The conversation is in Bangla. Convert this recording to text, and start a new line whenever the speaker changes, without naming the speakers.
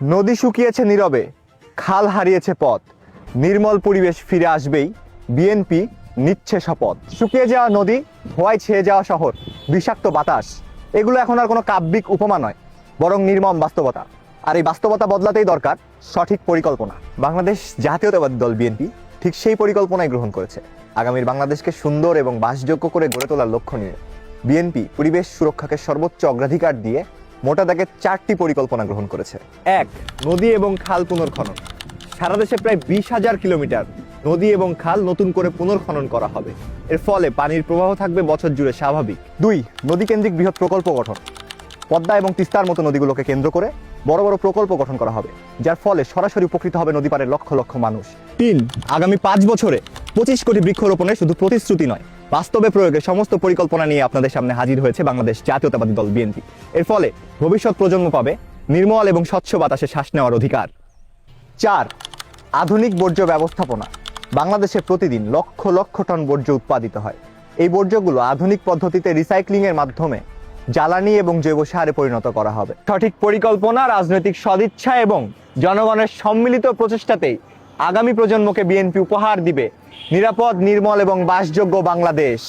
নদী শুকিয়েছে নীরবে, খাল হারিয়েছে পথ, নির্মল পরিবেশ ফিরে আসবেই, বিএনপি নিচ্ছে শপথ। শুকিয়ে যাওয়া নদী, ধোঁয়ায় ছেয়ে যাওয়া শহর, বিষাক্ত বাতাস, এগুলো এখন আর কোনো কাব্যিক উপমা নয়, বরং নির্মম বাস্তবতা। আর এই বাস্তবতা বদলাতেই দরকার সঠিক পরিকল্পনা। বাংলাদেশ জাতীয়তাবাদী দল বিএনপি ঠিক সেই পরিকল্পনাই গ্রহণ করেছে। আগামীর বাংলাদেশকে সুন্দর এবং বাসযোগ্য করে গড়ে তোলার লক্ষ্য নিয়ে বিএনপি পরিবেশ সুরক্ষাকে সর্বোচ্চ অগ্রাধিকার দিয়ে মোটা দাগে 4টি পরিকল্পনা গ্রহণ করেছে। 1. নদী এবং খাল পুনর্খনন। সারা দেশে প্রায় 20,000 কিলোমিটার নদী এবং খাল নতুন করে পুনর্খনন করা হবে। এর ফলে পানির প্রবাহ থাকবে বছর জুড়ে স্বাভাবিক। 2. নদীকেন্দ্রিক বৃহৎ প্রকল্প গঠন। পদ্মা এবং তিস্তার মতো নদীগুলোকে কেন্দ্র করে বড় বড় প্রকল্প গঠন করা হবে, যার ফলে সরাসরি উপকৃত হবে নদীপাড়ের লক্ষ লক্ষ মানুষ। 3. আগামী 5 বছরে 25 কোটি বৃক্ষরোপণের শুধু প্রতিশ্রুতি নয়, বাস্তবে প্রয়োগে সমস্ত পরিকল্পনা নিয়ে আপনাদের সামনে হাজির হয়েছে বাংলাদেশ জাতীয়তাবাদী দল বিএনপি। এর ফলে ভবিষ্যৎ প্রজন্ম পাবে নির্মল এবং স্বচ্ছ বাতাসে শ্বাস নেওয়ার অধিকার। 4. আধুনিক বর্জ্য ব্যবস্থাপনা। বাংলাদেশে প্রতিদিন লক্ষ লক্ষ টন বর্জ্য উৎপাদিত হয়। এই বর্জ্যগুলো আধুনিক পদ্ধতিতে রিসাইক্লিংয়ের মাধ্যমে জ্বালানি এবং জৈব সারে পরিণত করা হবে। সঠিক পরিকল্পনা, রাজনৈতিক সদিচ্ছা এবং জনগণের সম্মিলিত প্রচেষ্টাতেই আগামী প্রজন্মকে বিএনপি উপহার দিবে নিরাপদ, নির্মল এবং বাসযোগ্য বাংলাদেশ।